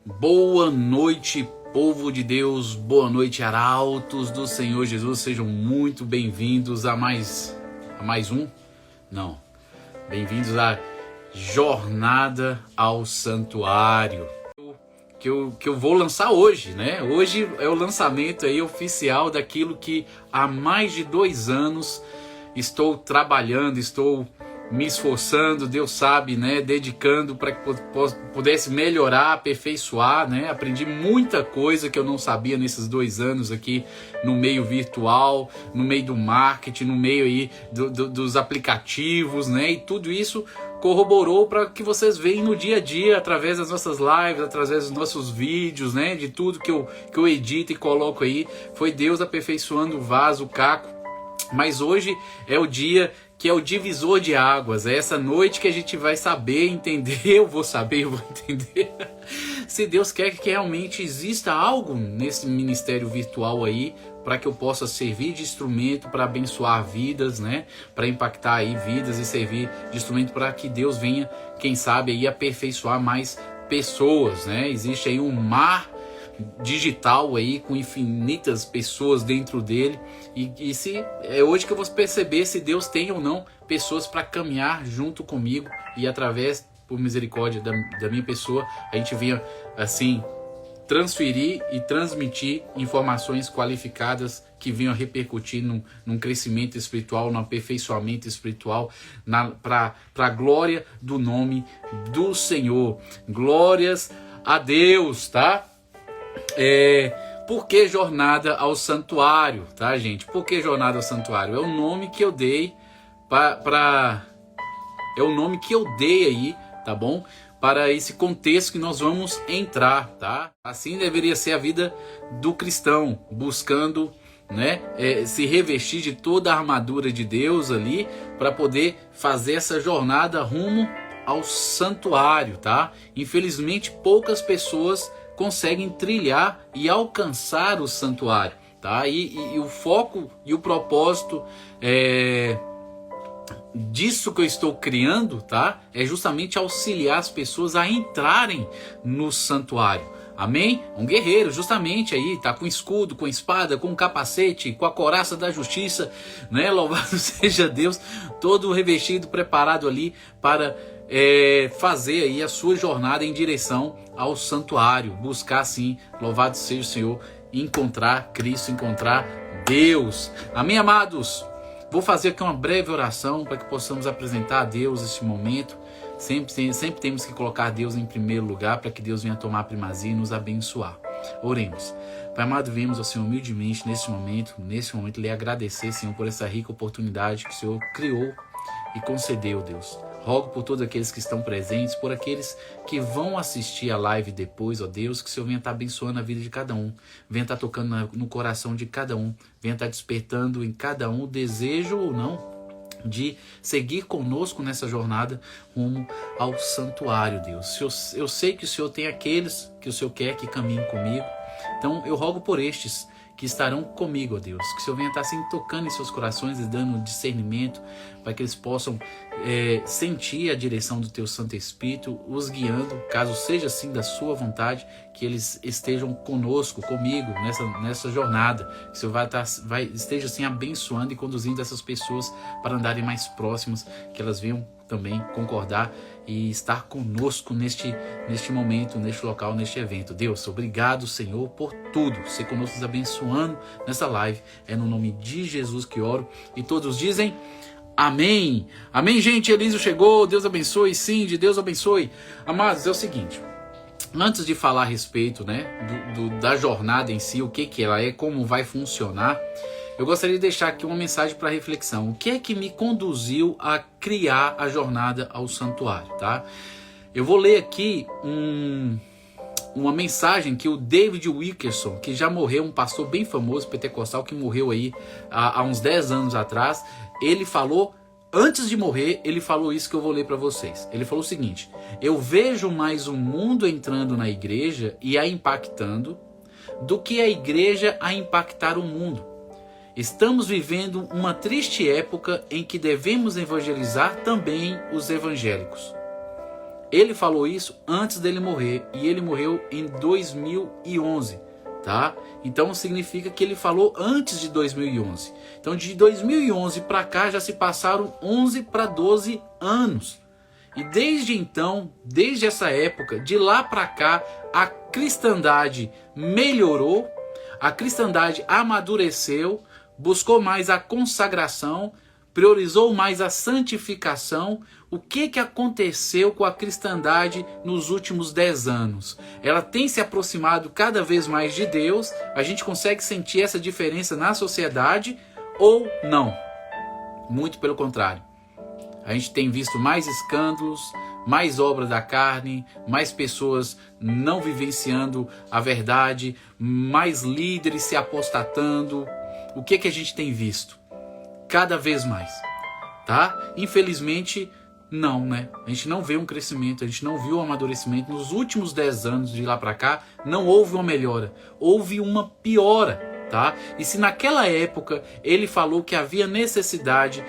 Boa noite, povo de Deus, boa noite, arautos do Senhor Jesus, sejam muito bem-vindos a mais um? Não, bem-vindos à Jornada ao Santuário, que eu vou lançar hoje, né? Hoje é o lançamento aí oficial daquilo que há mais de 2 anos estou trabalhando, estou me esforçando, Deus sabe, né, dedicando para que pudesse melhorar, aperfeiçoar, né, aprendi muita coisa que eu não sabia nesses 2 anos aqui no meio virtual, no meio do marketing, no meio aí dos aplicativos, né, e tudo isso corroborou para que vocês vejam no dia a dia, através das nossas lives, através dos nossos vídeos, né, de tudo que eu edito e coloco aí, foi Deus aperfeiçoando o vaso, o caco. Mas hoje é o dia que é o divisor de águas, é essa noite que a gente vai saber, entender, eu vou entender, se Deus quer que realmente exista algo nesse ministério virtual aí, para que eu possa servir de instrumento para abençoar vidas, né? Para impactar aí vidas e servir de instrumento para que Deus venha, quem sabe, aí aperfeiçoar mais pessoas, né? Existe aí um mar digital aí com infinitas pessoas dentro dele e se é hoje que eu vou perceber se Deus tem ou não pessoas para caminhar junto comigo e através, por misericórdia da minha pessoa, a gente venha assim transferir e transmitir informações qualificadas que venham repercutir num crescimento espiritual, num aperfeiçoamento espiritual, para a glória do nome do Senhor. Glórias a Deus, tá? Por que jornada ao santuário, tá, gente? Por que jornada ao santuário? É o nome que eu dei é o nome que eu dei aí, tá bom? Para esse contexto que nós vamos entrar, tá? Assim deveria ser a vida do cristão, buscando, né, se revestir de toda a armadura de Deus ali, para poder fazer essa jornada rumo ao santuário, tá? Infelizmente, poucas pessoas conseguem trilhar e alcançar o santuário, tá? E o foco e o propósito disso que eu estou criando, tá? É justamente auxiliar as pessoas a entrarem no santuário. Amém? Um guerreiro, justamente aí, tá com escudo, com espada, com capacete, com a couraça da justiça, né? Louvado seja Deus, todo revestido, preparado ali para fazer aí a sua jornada em direção ao santuário, buscar sim, louvado seja o Senhor, encontrar Cristo, encontrar Deus. Amém, amados? Vou fazer aqui uma breve oração para que possamos apresentar a Deus neste momento. Sempre temos que colocar Deus em primeiro lugar para que Deus venha tomar a primazia e nos abençoar. Oremos. Pai amado, vemos ao Senhor humildemente nesse momento lhe agradecer, Senhor, por essa rica oportunidade que o Senhor criou e concedeu, Deus. Rogo por todos aqueles que estão presentes, por aqueles que vão assistir a live depois, ó Deus, que o Senhor venha estar abençoando a vida de cada um, venha estar tocando no coração de cada um, venha estar despertando em cada um o desejo ou não de seguir conosco nessa jornada rumo ao santuário, Deus. Eu sei que o Senhor tem aqueles que o Senhor quer que caminhem comigo, então eu rogo por estes que estarão comigo, ó Deus, que o Senhor venha estar assim tocando em seus corações e dando discernimento para que eles possam sentir a direção do Teu Santo Espírito, os guiando, caso seja assim da Sua vontade, que eles estejam conosco, comigo, nessa jornada, que o Senhor esteja assim abençoando e conduzindo essas pessoas para andarem mais próximas, que elas venham também concordar e estar conosco neste momento, neste local, neste evento. Deus, obrigado, Senhor, por tudo. Ser conosco, nos abençoando nessa live. É no nome de Jesus que oro. E todos dizem amém. Amém, gente. Elísio chegou. Deus abençoe. Sim, de Deus abençoe. Amados, é o seguinte. Antes de falar a respeito, né, da jornada em si, o que ela é, como vai funcionar, eu gostaria de deixar aqui uma mensagem para reflexão. O que é que me conduziu a criar a jornada ao santuário, tá? Eu vou ler aqui uma mensagem que o David Wilkerson, que já morreu, um pastor bem famoso, pentecostal, que morreu aí há uns 10 anos atrás, ele falou, antes de morrer, ele falou isso que eu vou ler para vocês. Ele falou o seguinte: eu vejo mais o mundo entrando na igreja e a impactando do que a igreja a impactar o mundo. Estamos vivendo uma triste época em que devemos evangelizar também os evangélicos. Ele falou isso antes dele morrer, e ele morreu em 2011, tá? Então significa que ele falou antes de 2011. Então de 2011 para cá já se passaram 11 para 12 anos. E desde então, desde essa época, de lá para cá, a cristandade melhorou, a cristandade amadureceu, buscou mais a consagração, priorizou mais a santificação. O que aconteceu com a cristandade nos últimos 10 anos? Ela tem se aproximado cada vez mais de Deus. A gente consegue sentir essa diferença na sociedade ou não? Muito pelo contrário. A gente tem visto mais escândalos, mais obra da carne, mais pessoas não vivenciando a verdade, mais líderes se apostatando. O que a gente tem visto? Cada vez mais, tá? Infelizmente, não, né? A gente não vê um crescimento, a gente não viu um amadurecimento. Nos últimos 10 anos de lá para cá, não houve uma melhora, houve uma piora. Tá? E se naquela época ele falou que havia necessidade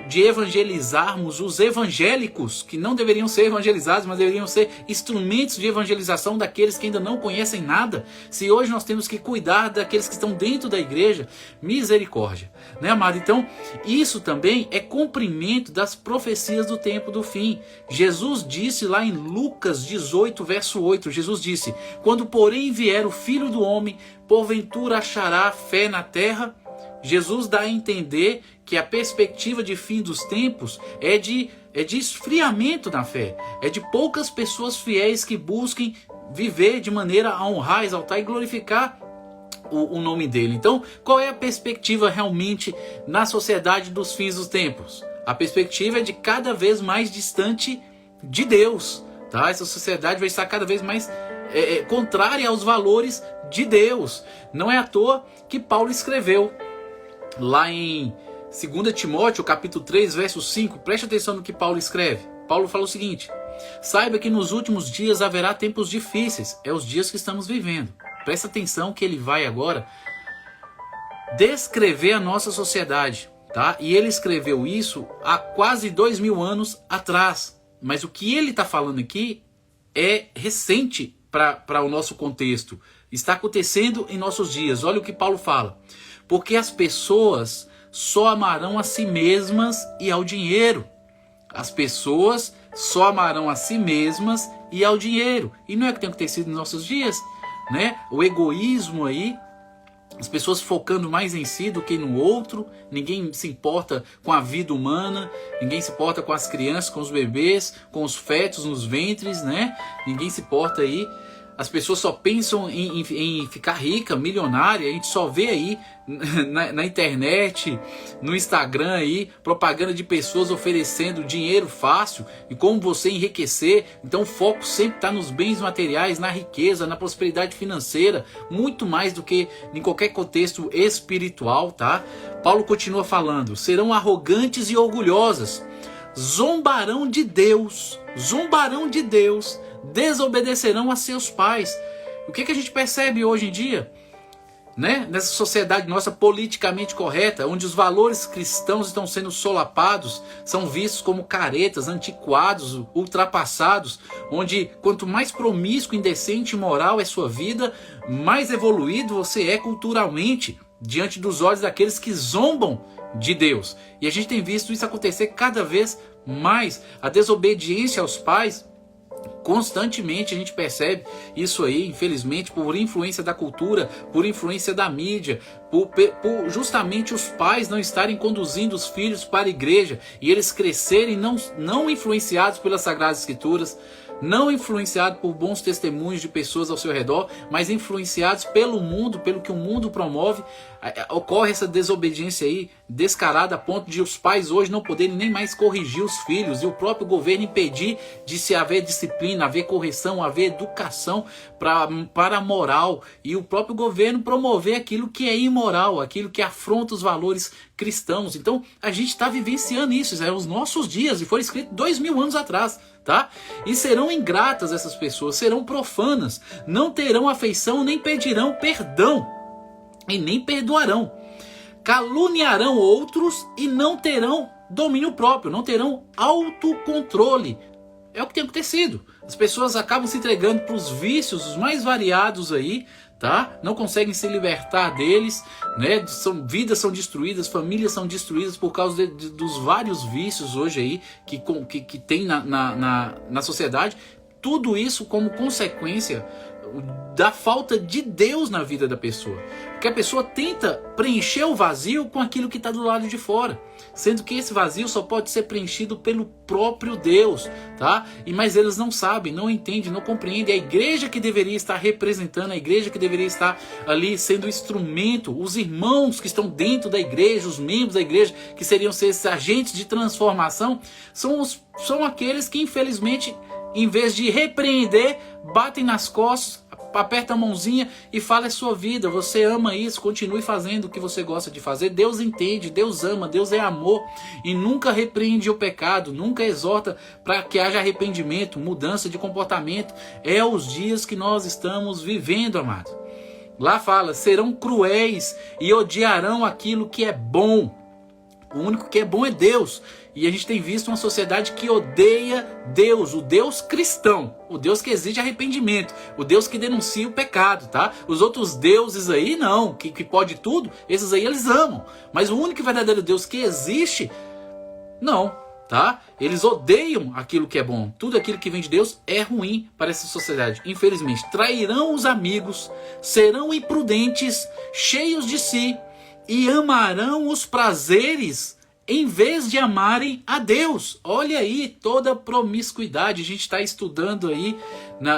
de evangelizarmos os evangélicos, que não deveriam ser evangelizados, mas deveriam ser instrumentos de evangelização daqueles que ainda não conhecem nada, se hoje nós temos que cuidar daqueles que estão dentro da igreja, misericórdia, né, amado? Então, isso também é cumprimento das profecias do tempo do fim. Jesus disse lá em Lucas 18, verso 8, Jesus disse: quando porém vier o Filho do Homem, porventura achará fé na terra? Jesus dá a entender que a perspectiva de fim dos tempos é de esfriamento na fé. É de poucas pessoas fiéis que busquem viver de maneira a honrar, exaltar e glorificar o nome dele. Então, qual é a perspectiva realmente na sociedade dos fins dos tempos? A perspectiva é de cada vez mais distante de Deus. Tá? Essa sociedade vai estar cada vez mais contrária aos valores de Deus. Não é à toa que Paulo escreveu lá em 2 Timóteo, capítulo 3, verso 5. Preste atenção no que Paulo escreve. Paulo fala o seguinte: saiba que nos últimos dias haverá tempos difíceis. É os dias que estamos vivendo. Presta atenção que ele vai agora descrever a nossa sociedade, tá? E ele escreveu isso há quase 2000 anos atrás. Mas o que ele está falando aqui é recente para o nosso contexto. Está acontecendo em nossos dias. Olha o que Paulo fala: porque as pessoas só amarão a si mesmas e ao dinheiro. As pessoas só amarão a si mesmas e ao dinheiro. E não é que tem acontecido nos nossos dias, né? O egoísmo aí, as pessoas focando mais em si do que no outro. Ninguém se importa com a vida humana, ninguém se importa com as crianças, com os bebês, com os fetos nos ventres, né? Ninguém se importa aí. As pessoas só pensam em ficar rica, milionária. A gente só vê aí na internet, no Instagram aí, propaganda de pessoas oferecendo dinheiro fácil e como você enriquecer. Então o foco sempre está nos bens materiais, na riqueza, na prosperidade financeira, muito mais do que em qualquer contexto espiritual, tá? Paulo continua falando: serão arrogantes e orgulhosas, zombarão de Deus, desobedecerão a seus pais. O que a gente percebe hoje em dia, né? Nessa sociedade nossa politicamente correta, onde os valores cristãos estão sendo solapados, são vistos como caretas, antiquados, ultrapassados, onde quanto mais promíscuo, indecente e imoral é sua vida, mais evoluído você é culturalmente diante dos olhos daqueles que zombam de Deus. E a gente tem visto isso acontecer cada vez mais. A desobediência aos pais, constantemente a gente percebe isso aí, infelizmente, por influência da cultura, por influência da mídia, por justamente os pais não estarem conduzindo os filhos para a igreja e eles crescerem não influenciados pelas Sagradas Escrituras, não influenciados por bons testemunhos de pessoas ao seu redor, mas influenciados pelo mundo, pelo que o mundo promove. Ocorre essa desobediência aí descarada a ponto de os pais hoje não poderem nem mais corrigir os filhos e o próprio governo impedir de se haver disciplina, haver correção, haver educação para a moral, e o próprio governo promover aquilo que é imoral, aquilo que afronta os valores cristãos. Então a gente está vivenciando isso é os nossos dias, e foi escrito 2000 anos atrás, tá? E serão ingratas essas pessoas, serão profanas, não terão afeição, nem pedirão perdão e nem perdoarão, caluniarão outros e não terão domínio próprio, não terão autocontrole. É o que tem acontecido. As pessoas acabam se entregando para os vícios os mais variados aí, tá? Não conseguem se libertar deles, né? Vidas são destruídas, famílias são destruídas por causa dos vários vícios hoje aí que tem na sociedade. Tudo isso como consequência da falta de Deus na vida da pessoa. Porque a pessoa tenta preencher o vazio com aquilo que está do lado de fora, sendo que esse vazio só pode ser preenchido pelo próprio Deus, tá? Mas eles não sabem, não entendem, não compreendem. A igreja que deveria estar representando, a igreja que deveria estar ali sendo instrumento, os irmãos que estão dentro da igreja, os membros da igreja, que seriam esses agentes de transformação, são aqueles que infelizmente, em vez de repreender, batem nas costas, aperta a mãozinha e fala: é sua vida, você ama isso, continue fazendo o que você gosta de fazer. Deus entende, Deus ama, Deus é amor e nunca repreende o pecado, nunca exorta para que haja arrependimento, mudança de comportamento. É os dias que nós estamos vivendo, amado. Lá fala: serão cruéis e odiarão aquilo que é bom. O único que é bom é Deus. E a gente tem visto uma sociedade que odeia Deus, o Deus cristão, o Deus que exige arrependimento, o Deus que denuncia o pecado, tá? Os outros deuses aí não, que pode tudo, esses aí eles amam. Mas o único verdadeiro Deus que existe, não, tá? Eles odeiam aquilo que é bom. Tudo aquilo que vem de Deus é ruim para essa sociedade. Infelizmente, trairão os amigos, serão imprudentes, cheios de si, e amarão os prazeres em vez de amarem a Deus. Olha aí toda a promiscuidade. A gente está estudando aí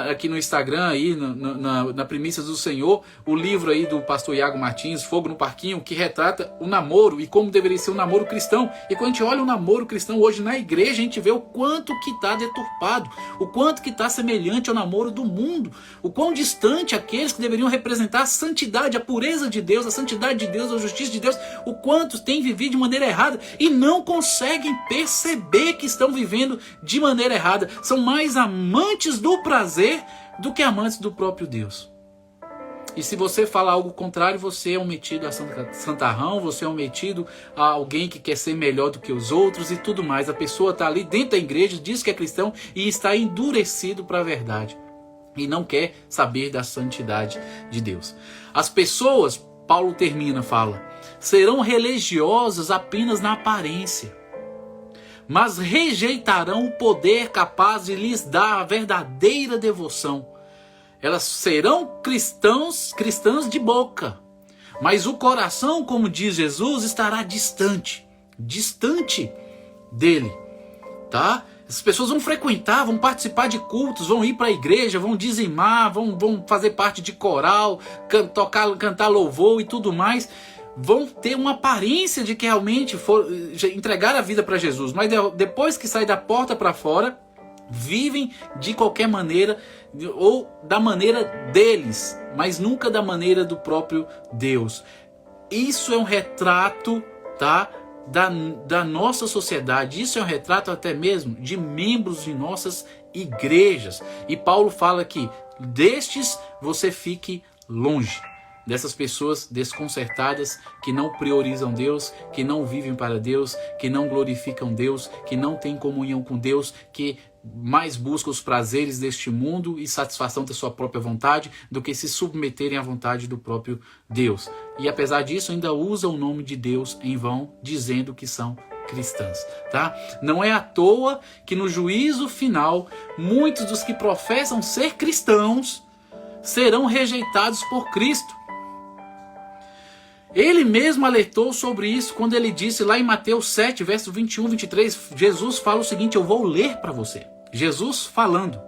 aqui no Instagram, aí, na Primícias do Senhor, o livro aí do pastor Iago Martins, Fogo no Parquinho, que retrata o namoro e como deveria ser um namoro cristão. E quando a gente olha o namoro cristão hoje na igreja, a gente vê o quanto que está deturpado, o quanto que está semelhante ao namoro do mundo, o quão distante aqueles que deveriam representar a santidade, a pureza de Deus, a santidade de Deus, a justiça de Deus, o quanto têm vivido de maneira errada e não conseguem perceber que estão vivendo de maneira errada. São mais amantes do prazer do que amantes do próprio Deus. E se você falar algo contrário, você é um metido a santarrão, você é um metido a alguém que quer ser melhor do que os outros e tudo mais. A pessoa está ali dentro da igreja, diz que é cristão e está endurecido para a verdade e não quer saber da santidade de Deus. As pessoas, Paulo termina, fala, serão religiosas apenas na aparência, mas rejeitarão o poder capaz de lhes dar a verdadeira devoção. Elas serão cristãs de boca, mas o coração, como diz Jesus, estará distante dele, tá? As pessoas vão frequentar, vão participar de cultos, vão ir para a igreja, vão dizimar, vão fazer parte de coral, cantar louvor e tudo mais. Vão ter uma aparência de que realmente entregar a vida para Jesus, mas depois que saem da porta para fora, vivem de qualquer maneira ou da maneira deles, mas nunca da maneira do próprio Deus. Isso é um retrato, tá, da nossa sociedade. Isso é um retrato até mesmo de membros de nossas igrejas. E Paulo fala que destes você fique longe. Dessas pessoas desconcertadas, que não priorizam Deus, que não vivem para Deus, que não glorificam Deus, que não têm comunhão com Deus, que mais buscam os prazeres deste mundo e satisfação da sua própria vontade do que se submeterem à vontade do próprio Deus. E apesar disso ainda usam o nome de Deus em vão, dizendo que são cristãs, tá? Não é à toa que no juízo final, muitos dos que professam ser cristãos serão rejeitados por Cristo. Ele mesmo alertou sobre isso quando ele disse lá em Mateus 7, versos 21 e 23, Jesus fala o seguinte, eu vou ler para você. Jesus falando,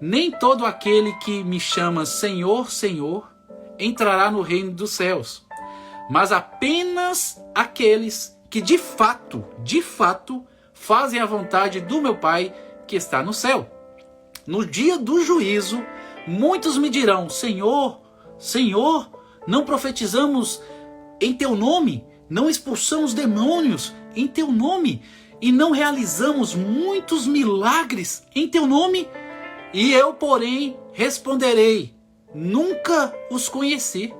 nem todo aquele que me chama Senhor, Senhor, entrará no reino dos céus, mas apenas aqueles que de fato, fazem a vontade do meu Pai que está no céu. No dia do juízo, muitos me dirão, Senhor, Senhor, não profetizamos em teu nome, não expulsamos demônios em teu nome, e não realizamos muitos milagres em teu nome? E eu, porém, responderei, nunca os conheci.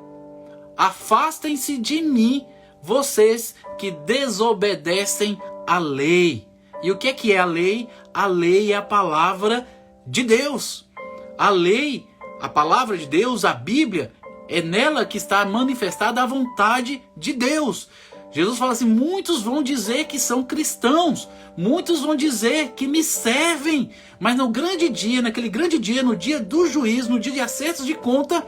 Afastem-se de mim, vocês que desobedecem à lei. E o que é a lei? A lei é a palavra de Deus. A lei, a palavra de Deus, a Bíblia, é nela que está manifestada a vontade de Deus. Jesus fala assim, muitos vão dizer que são cristãos, muitos vão dizer que me servem, mas no grande dia, naquele grande dia, no dia do juízo, no dia de acertos de conta,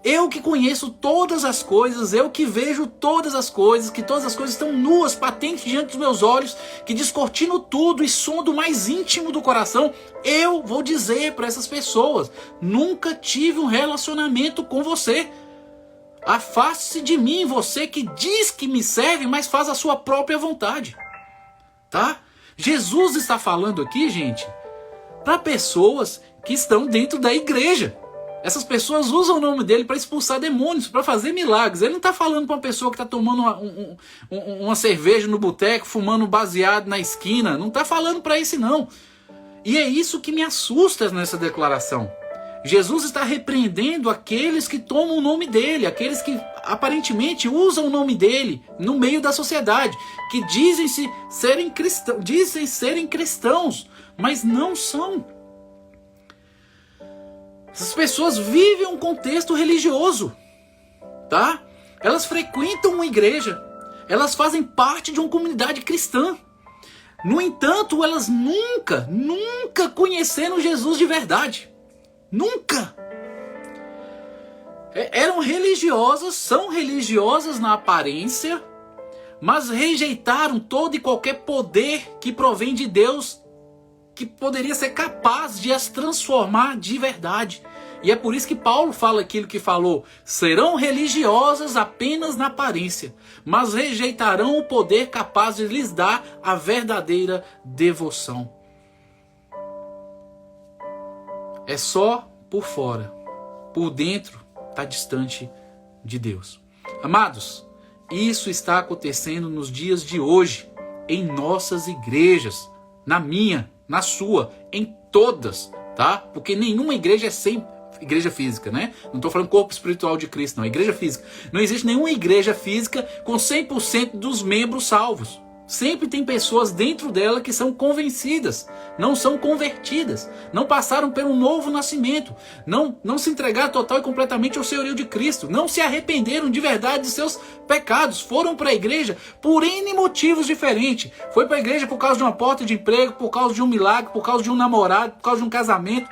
eu que conheço todas as coisas, eu que vejo todas as coisas, que todas as coisas estão nuas, patentes diante dos meus olhos, que descortino tudo e sondo o mais íntimo do coração, eu vou dizer para essas pessoas, nunca tive um relacionamento com você. Afaste-se de mim, você que diz que me serve, mas faz a sua própria vontade. Tá? Jesus está falando aqui, gente, para pessoas que estão dentro da igreja. Essas pessoas usam o nome dele para expulsar demônios, para fazer milagres. Ele não está falando para uma pessoa que está tomando uma cerveja no boteco, fumando baseado na esquina. Não está falando para esse não. E é isso que me assusta nessa declaração. Jesus está repreendendo aqueles que tomam o nome dele, aqueles que aparentemente usam o nome dele no meio da sociedade, que dizem serem cristãos, mas não são. Essas pessoas vivem um contexto religioso, tá? Elas frequentam uma igreja, elas fazem parte de uma comunidade cristã. No entanto, elas nunca conheceram Jesus de verdade. Nunca! Eram religiosas, são religiosas na aparência, mas rejeitaram todo e qualquer poder que provém de Deus, que poderia ser capaz de as transformar de verdade. E é por isso que Paulo fala aquilo que falou: serão religiosas apenas na aparência, mas rejeitarão o poder capaz de lhes dar a verdadeira devoção. É só por fora, por dentro está distante de Deus. Amados, isso está acontecendo nos dias de hoje, em nossas igrejas, na minha, na sua, em todas, tá? Porque nenhuma igreja é sem igreja física, né? Não estou falando corpo espiritual de Cristo, não, igreja física. Não existe nenhuma igreja física com 100% dos membros salvos. Sempre tem pessoas dentro dela que são convencidas, não são convertidas, não passaram pelo novo nascimento, não se entregaram total e completamente ao senhorio de Cristo, não se arrependeram de verdade de seus pecados, foram para a igreja por N motivos diferentes. Foi para a igreja por causa de uma porta de emprego, por causa de um milagre, por causa de um namorado, por causa de um casamento,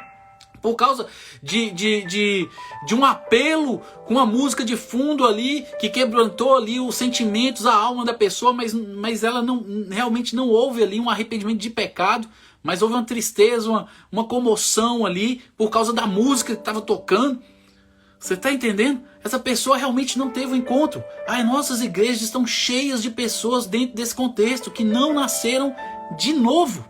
por causa de um apelo com uma música de fundo ali, que quebrantou ali os sentimentos, a alma da pessoa, mas ela realmente não houve ali um arrependimento de pecado, mas houve uma tristeza, uma comoção ali, por causa da música que estava tocando. Você está entendendo? Essa pessoa realmente não teve um encontro. As nossas igrejas estão cheias de pessoas dentro desse contexto, que não nasceram de novo,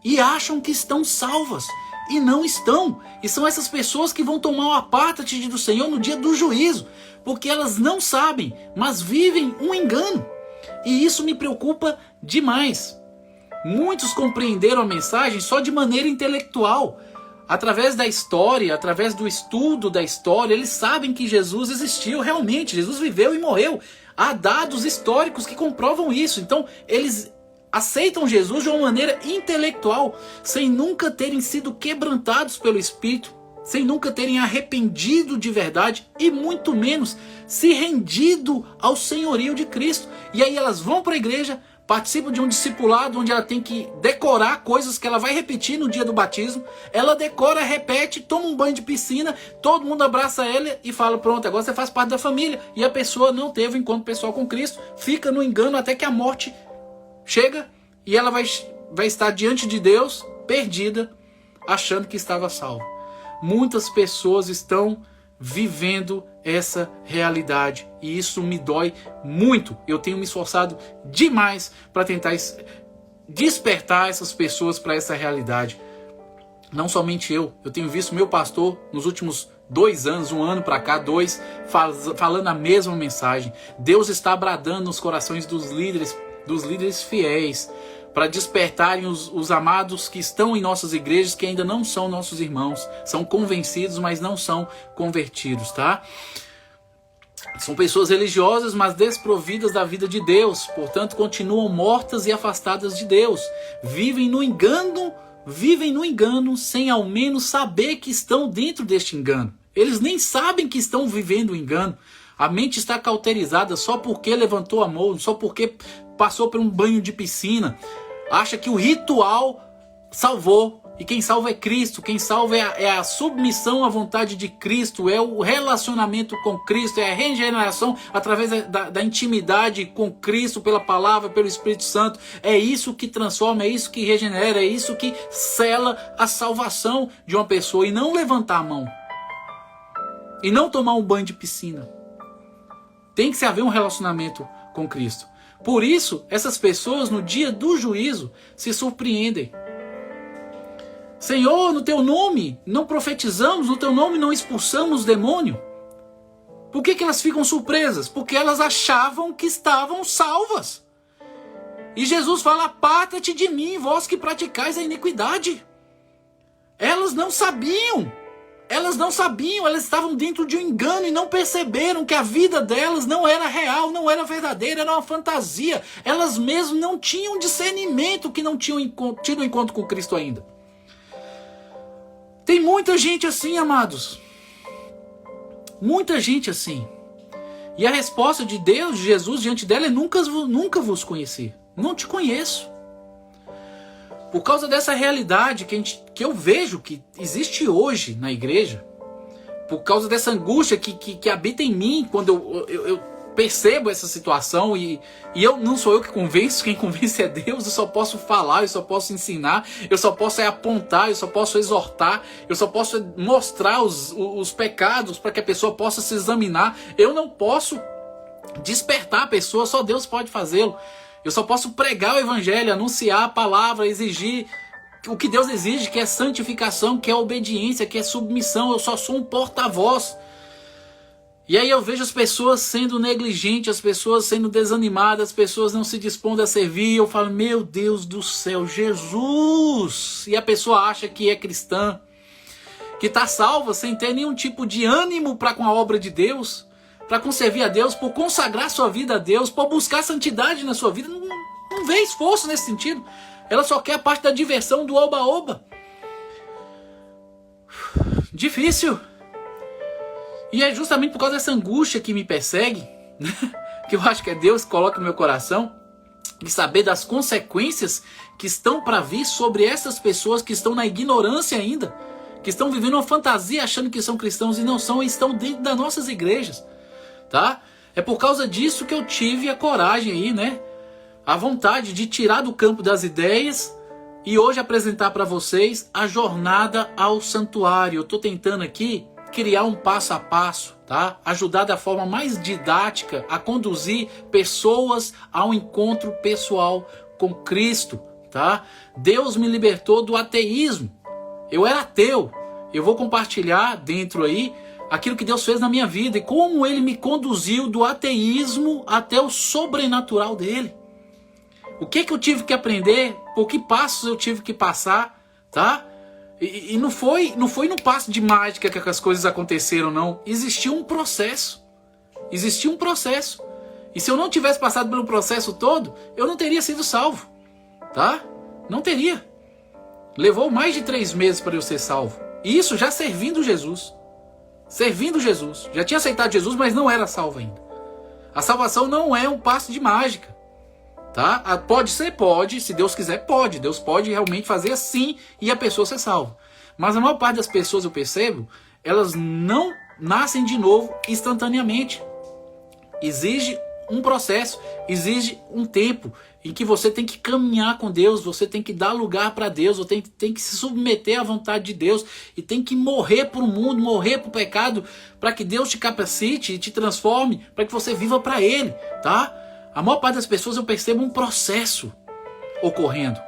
e acham que estão salvas. E não estão. E são essas pessoas que vão tomar o apártate do Senhor no dia do juízo. Porque elas não sabem, mas vivem um engano. E isso me preocupa demais. Muitos compreenderam a mensagem só de maneira intelectual. Através da história, através do estudo da história, eles sabem que Jesus existiu realmente. Jesus viveu e morreu. Há dados históricos que comprovam isso. Então, eles aceitam Jesus de uma maneira intelectual, sem nunca terem sido quebrantados pelo Espírito, sem nunca terem arrependido de verdade e muito menos se rendido ao senhorio de Cristo. E aí elas vão para a igreja, participam de um discipulado onde ela tem que decorar coisas que ela vai repetir no dia do batismo. Ela decora, repete, toma um banho de piscina, todo mundo abraça ela e fala: pronto, agora você faz parte da família. E a pessoa não teve um encontro pessoal com Cristo, fica no engano até que a morte chega e ela vai estar diante de Deus, perdida, achando que estava salva. Muitas pessoas estão vivendo essa realidade e isso me dói muito. Eu tenho me esforçado demais para tentar despertar essas pessoas para essa realidade. Não somente eu tenho visto meu pastor nos últimos 2 anos, 1 ano para cá, 2, falando a mesma mensagem. Deus está bradando nos corações dos líderes fiéis, para despertarem os amados que estão em nossas igrejas, que ainda não são nossos irmãos, são convencidos, mas não são convertidos, tá? São pessoas religiosas, mas desprovidas da vida de Deus. Portanto, continuam mortas e afastadas de Deus. Vivem no engano sem ao menos saber que estão dentro deste engano. Eles nem sabem que estão vivendo o engano. A mente está cauterizada só porque levantou a mão, só porque passou por um banho de piscina. Acha que o ritual salvou. E quem salva é Cristo, quem salva é a submissão à vontade de Cristo, é o relacionamento com Cristo, é a regeneração através da intimidade com Cristo, pela palavra, pelo Espírito Santo. É isso que transforma, é isso que regenera, é isso que sela a salvação de uma pessoa. E não levantar a mão. E não tomar um banho de piscina. Tem que haver um relacionamento com Cristo. Por isso, essas pessoas no dia do juízo se surpreendem. Senhor, no teu nome não profetizamos, no teu nome não expulsamos demônio. Por que elas ficam surpresas? Porque elas achavam que estavam salvas. E Jesus fala: aparta-te de mim, vós que praticais a iniquidade. Elas não sabiam, elas estavam dentro de um engano e não perceberam que a vida delas não era real, não era verdadeira, era uma fantasia. Elas mesmas não tinham discernimento, que não tinham tido um encontro com Cristo ainda. Tem muita gente assim, amados. Muita gente assim. E a resposta de Deus, de Jesus, diante dela é: nunca vos conheci. Não te conheço. Por causa dessa realidade que eu vejo que existe hoje na igreja, por causa dessa angústia que habita em mim, quando eu percebo essa situação e não sou eu que convenço, quem convence é Deus. Eu só posso falar, eu só posso ensinar, eu só posso apontar, eu só posso exortar, eu só posso mostrar os pecados para que a pessoa possa se examinar. Eu não posso despertar a pessoa, só Deus pode fazê-lo. Eu só posso pregar o evangelho, anunciar a palavra, exigir o que Deus exige, que é santificação, que é obediência, que é submissão. Eu só sou um porta-voz. E aí eu vejo as pessoas sendo negligentes, as pessoas sendo desanimadas, as pessoas não se dispondo a servir. Eu falo: meu Deus do céu, Jesus! E a pessoa acha que é cristã, que está salva sem ter nenhum tipo de ânimo para com a obra de Deus, para servir a Deus, por consagrar sua vida a Deus, por buscar santidade na sua vida. Não vê esforço nesse sentido. Ela só quer a parte da diversão, do oba-oba. Difícil. E é justamente por causa dessa angústia que me persegue, que eu acho que é Deus que coloca no meu coração, de saber das consequências que estão para vir sobre essas pessoas que estão na ignorância ainda, que estão vivendo uma fantasia achando que são cristãos e não são, e estão dentro das nossas igrejas, tá? É por causa disso que eu tive a coragem aí, né? A vontade de tirar do campo das ideias e hoje apresentar para vocês a jornada ao santuário. Eu estou tentando aqui criar um passo a passo, tá? Ajudar da forma mais didática a conduzir pessoas ao encontro pessoal com Cristo, tá? Deus me libertou do ateísmo. Eu era ateu. Eu vou compartilhar dentro aí aquilo que Deus fez na minha vida e como Ele me conduziu do ateísmo até o sobrenatural dele. O que eu tive que aprender, por que passos eu tive que passar, tá? E não foi no passo de mágica que as coisas aconteceram, não. Existiu um processo. Existiu um processo. E se eu não tivesse passado pelo processo todo, eu não teria sido salvo, tá? Não teria. Levou mais de 3 meses para eu ser salvo. E isso já servindo Jesus. Servindo Jesus. Já tinha aceitado Jesus, mas não era salvo ainda. A salvação não é um passo de mágica. Tá? Pode ser, pode. Se Deus quiser, pode. Deus pode realmente fazer assim e a pessoa ser salva. Mas a maior parte das pessoas, eu percebo, elas não nascem de novo instantaneamente. Exige um processo, exige um tempo em que você tem que caminhar com Deus, você tem que dar lugar para Deus, você tem que se submeter à vontade de Deus e tem que morrer para o mundo, morrer para o pecado, para que Deus te capacite e te transforme, para que você viva para Ele, tá? A maior parte das pessoas eu percebo um processo ocorrendo.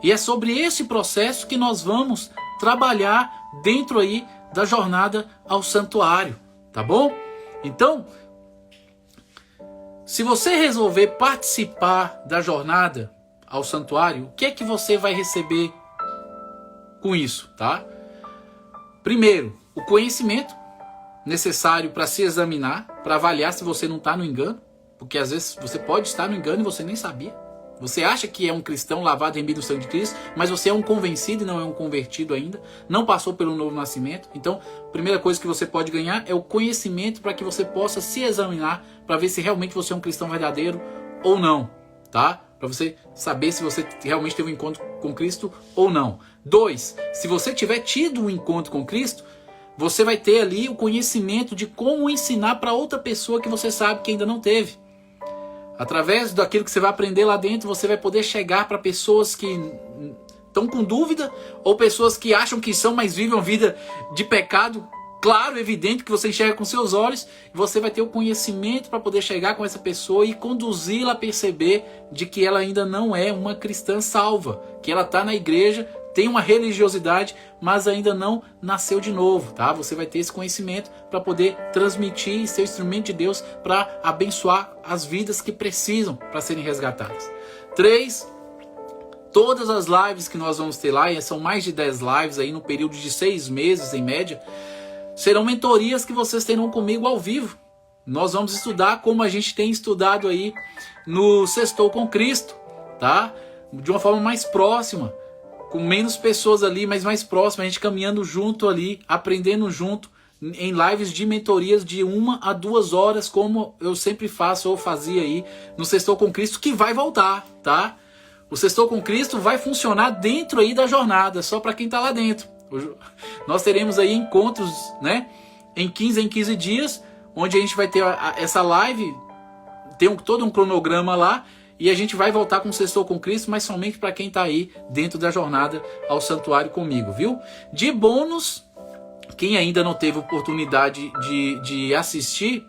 E é sobre esse processo que nós vamos trabalhar dentro aí da jornada ao santuário, tá bom? Então, se você resolver participar da jornada ao santuário, o que é que você vai receber com isso, tá? Primeiro, o conhecimento, necessário para se examinar, para avaliar se você não está no engano, porque às vezes você pode estar no engano e você nem sabia. Você acha que é um cristão lavado em meio do sangue de Cristo, mas você é um convencido e não é um convertido ainda, não passou pelo novo nascimento. Então, a primeira coisa que você pode ganhar é o conhecimento para que você possa se examinar, para ver se realmente você é um cristão verdadeiro ou não, tá? Para você saber se você realmente teve um encontro com Cristo ou não. 2, se você tiver tido um encontro com Cristo, você vai ter ali o conhecimento de como ensinar para outra pessoa que você sabe que ainda não teve. Através daquilo que você vai aprender lá dentro, você vai poder chegar para pessoas que estão com dúvida, ou pessoas que acham que são, mas vivem uma vida de pecado, claro, evidente, que você enxerga com seus olhos, e você vai ter o conhecimento para poder chegar com essa pessoa e conduzi-la a perceber de que ela ainda não é uma cristã salva, que ela está na igreja, tem uma religiosidade, mas ainda não nasceu de novo, tá? Você vai ter esse conhecimento para poder transmitir e ser o instrumento de Deus para abençoar as vidas que precisam para serem resgatadas. 3, todas as lives que nós vamos ter lá, e são mais de 10 lives aí no período de 6 meses em média, serão mentorias que vocês terão comigo ao vivo. Nós vamos estudar como a gente tem estudado aí no Sextou com Cristo, tá? De uma forma mais próxima, com menos pessoas ali, mas mais próximo, a gente caminhando junto ali, aprendendo junto, em lives de mentorias de 1 a 2 horas, como eu sempre faço ou fazia aí no Sextou com Cristo, que vai voltar, tá? O Sextou com Cristo vai funcionar dentro aí da jornada, só para quem tá lá dentro. Nós teremos aí encontros, né, em 15 dias, onde a gente vai ter essa live, tem todo um cronograma lá, e a gente vai voltar com o Sextou com Cristo, mas somente para quem está aí dentro da jornada ao santuário comigo, viu? De bônus, quem ainda não teve oportunidade de assistir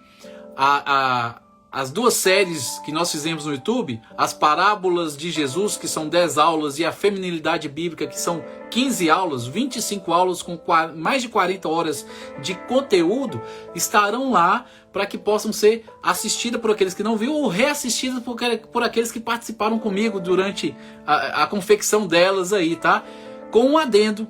as 2 séries que nós fizemos no YouTube, as parábolas de Jesus, que são 10 aulas, e a feminilidade bíblica, que são 15 aulas, 25 aulas com mais de 40 horas de conteúdo, estarão lá para que possam ser assistidas por aqueles que não viram ou reassistidas por aqueles que participaram comigo durante a confecção delas aí, tá? Com um adendo.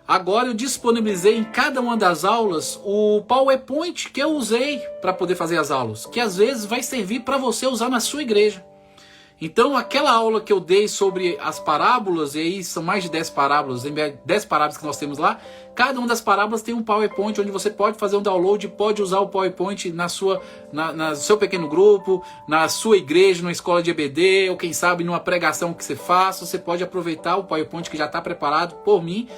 Agora eu disponibilizei em cada uma das aulas o PowerPoint que eu usei para poder fazer as aulas, que às vezes vai servir para você usar na sua igreja. Então aquela aula que eu dei sobre as parábolas, e aí são mais de 10 parábolas, 10 parábolas que nós temos lá, cada uma das parábolas tem um PowerPoint onde você pode fazer um download, pode usar o PowerPoint no seu pequeno grupo, na sua igreja, numa escola de EBD, ou quem sabe numa pregação que você faça, você pode aproveitar o PowerPoint que já está preparado por mim,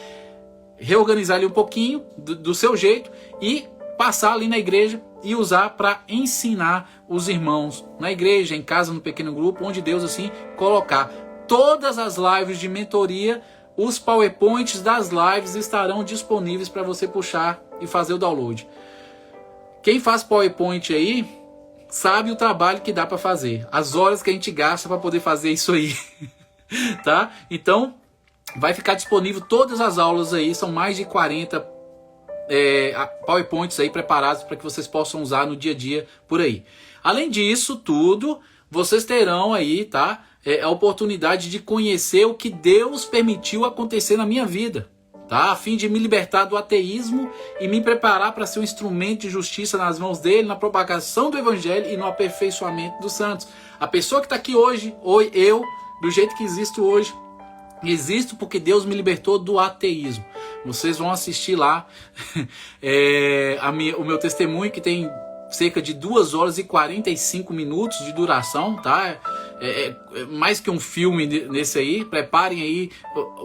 reorganizar ele um pouquinho do seu jeito e passar ali na igreja e usar para ensinar os irmãos na igreja, em casa, no pequeno grupo, onde Deus assim colocar. Todas as lives de mentoria, os PowerPoints das lives estarão disponíveis para você puxar e fazer o download. Quem faz PowerPoint aí sabe o trabalho que dá para fazer, as horas que a gente gasta para poder fazer isso aí, tá? Então vai ficar disponível todas as aulas aí, são mais de 40 PowerPoints aí preparados para que vocês possam usar no dia a dia por aí. Além disso tudo, vocês terão aí, tá, a oportunidade de conhecer o que Deus permitiu acontecer na minha vida, tá, a fim de me libertar do ateísmo e me preparar para ser um instrumento de justiça nas mãos dele, na propagação do evangelho e no aperfeiçoamento dos santos. A pessoa que está aqui hoje, ou eu, do jeito que existo hoje, existo porque Deus me libertou do ateísmo. Vocês vão assistir lá o meu testemunho, que tem cerca de 2 horas e 45 minutos de duração, tá? É mais que um filme nesse aí. Preparem aí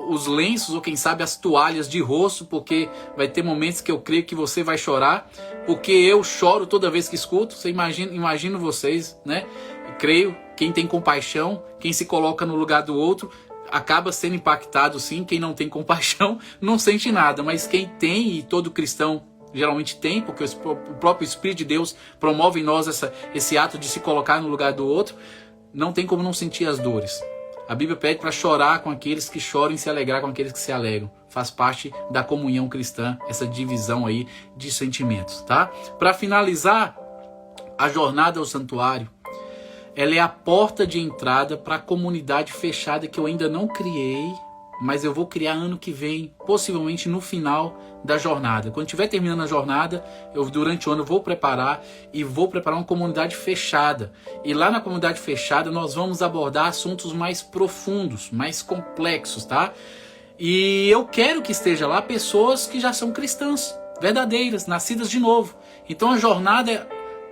os lenços ou quem sabe as toalhas de rosto, porque vai ter momentos que eu creio que você vai chorar, porque eu choro toda vez que escuto. Você imagino vocês, né? Creio, quem tem compaixão, quem se coloca no lugar do outro, acaba sendo impactado sim. Quem não tem compaixão não sente nada, mas quem tem, e todo cristão geralmente tem, porque o próprio Espírito de Deus promove em nós esse ato de se colocar no lugar do outro, não tem como não sentir as dores. A Bíblia pede para chorar com aqueles que choram e se alegrar com aqueles que se alegram. Faz parte da comunhão cristã, essa divisão aí de sentimentos, tá? Para finalizar, a jornada ao santuário, ela é a porta de entrada para a comunidade fechada que eu ainda não criei, mas eu vou criar ano que vem, possivelmente no final da jornada. Quando estiver terminando a jornada, eu durante o ano vou preparar uma comunidade fechada. E lá na comunidade fechada nós vamos abordar assuntos mais profundos, mais complexos, tá? E eu quero que esteja lá pessoas que já são cristãs, verdadeiras, nascidas de novo. Então a jornada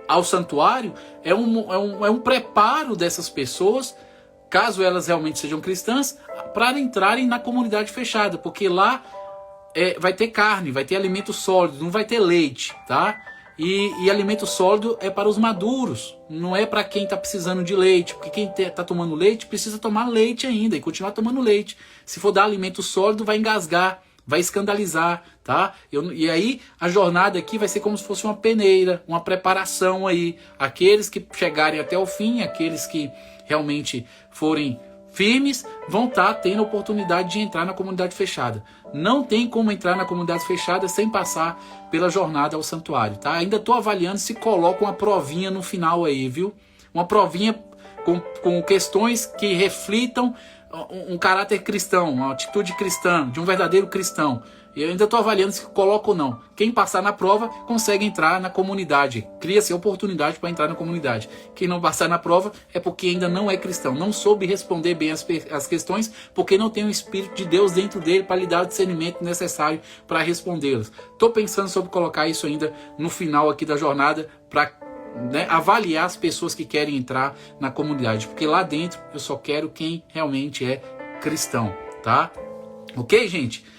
ao santuário é um preparo dessas pessoas, caso elas realmente sejam cristãs, para entrarem na comunidade fechada, porque lá vai ter carne, vai ter alimento sólido, não vai ter leite, tá? E alimento sólido é para os maduros, não é para quem está precisando de leite, porque quem está tomando leite precisa tomar leite ainda e continuar tomando leite. Se for dar alimento sólido, vai engasgar, vai escandalizar, tá? E aí a jornada aqui vai ser como se fosse uma peneira, uma preparação aí. Aqueles que chegarem até o fim, aqueles que realmente forem firmes, vão estar tendo a oportunidade de entrar na comunidade fechada. Não tem como entrar na comunidade fechada sem passar pela jornada ao santuário, tá? Ainda estou avaliando se coloco uma provinha no final aí, viu? Uma provinha com questões que reflitam um caráter cristão, uma atitude cristã, de um verdadeiro cristão. Eu ainda estou avaliando se coloco ou não. Quem passar na prova consegue entrar na comunidade. Cria-se a oportunidade para entrar na comunidade. Quem não passar na prova é porque ainda não é cristão. Não soube responder bem as questões porque não tem o Espírito de Deus dentro dele para lhe dar o discernimento necessário para respondê-las. Estou pensando sobre colocar isso ainda no final aqui da jornada para avaliar as pessoas que querem entrar na comunidade. Porque lá dentro eu só quero quem realmente é cristão, tá? Ok, gente?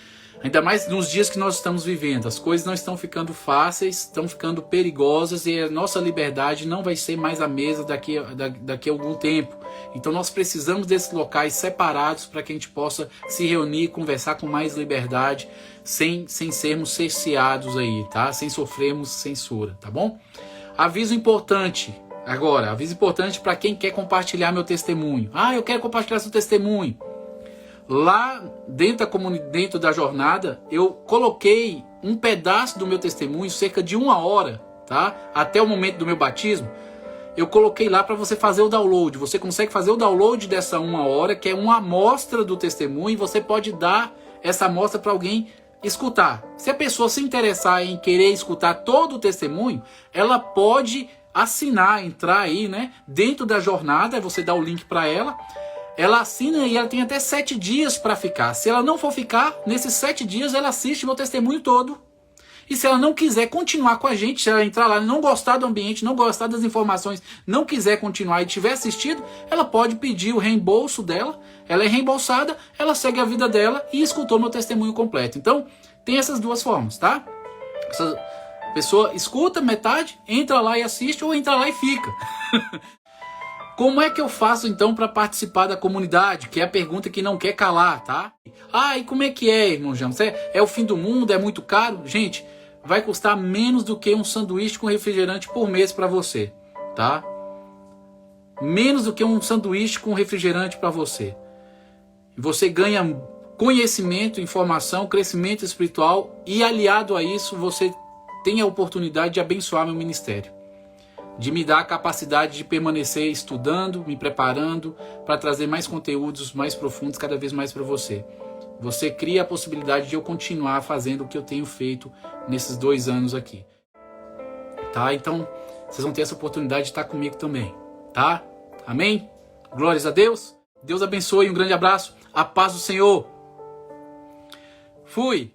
Ainda mais nos dias que nós estamos vivendo. As coisas não estão ficando fáceis, estão ficando perigosas e a nossa liberdade não vai ser mais a mesma daqui a algum tempo. Então nós precisamos desses locais separados para que a gente possa se reunir e conversar com mais liberdade, sem sermos cerceados aí, tá? Sem sofrermos censura, tá bom? Aviso importante agora, aviso importante para quem quer compartilhar meu testemunho. Eu quero compartilhar seu testemunho. Lá dentro da jornada, eu coloquei um pedaço do meu testemunho, cerca de 1 hora, tá? Até o momento do meu batismo, eu coloquei lá para você fazer o download. Você consegue fazer o download dessa 1 hora, que é uma amostra do testemunho, e você pode dar essa amostra para alguém escutar. Se a pessoa se interessar em querer escutar todo o testemunho, ela pode assinar, entrar aí, né? Dentro da jornada, você dá o link para ela. Ela assina e ela tem até 7 dias para ficar. Se ela não for ficar, nesses 7 dias ela assiste meu testemunho todo. E se ela não quiser continuar com a gente, se ela entrar lá e não gostar do ambiente, não gostar das informações, não quiser continuar e tiver assistido, ela pode pedir o reembolso dela. Ela é reembolsada, ela segue a vida dela e escutou meu testemunho completo. Então, tem essas duas formas, tá? Essa pessoa escuta metade, entra lá e assiste, ou entra lá e fica. Como é que eu faço então para participar da comunidade? Que é a pergunta que não quer calar, tá? E como é que é, irmão James? É o fim do mundo? É muito caro? Gente, vai custar menos do que um sanduíche com refrigerante por mês para você, tá? Menos do que um sanduíche com refrigerante para você. Você ganha conhecimento, informação, crescimento espiritual e aliado a isso você tem a oportunidade de abençoar meu ministério. De me dar a capacidade de permanecer estudando, me preparando para trazer mais conteúdos mais profundos cada vez mais para você. Você cria a possibilidade de eu continuar fazendo o que eu tenho feito nesses 2 anos aqui. Tá? Então, vocês vão ter essa oportunidade de estar comigo também. Tá? Amém? Glórias a Deus. Deus abençoe, um grande abraço. A paz do Senhor. Fui.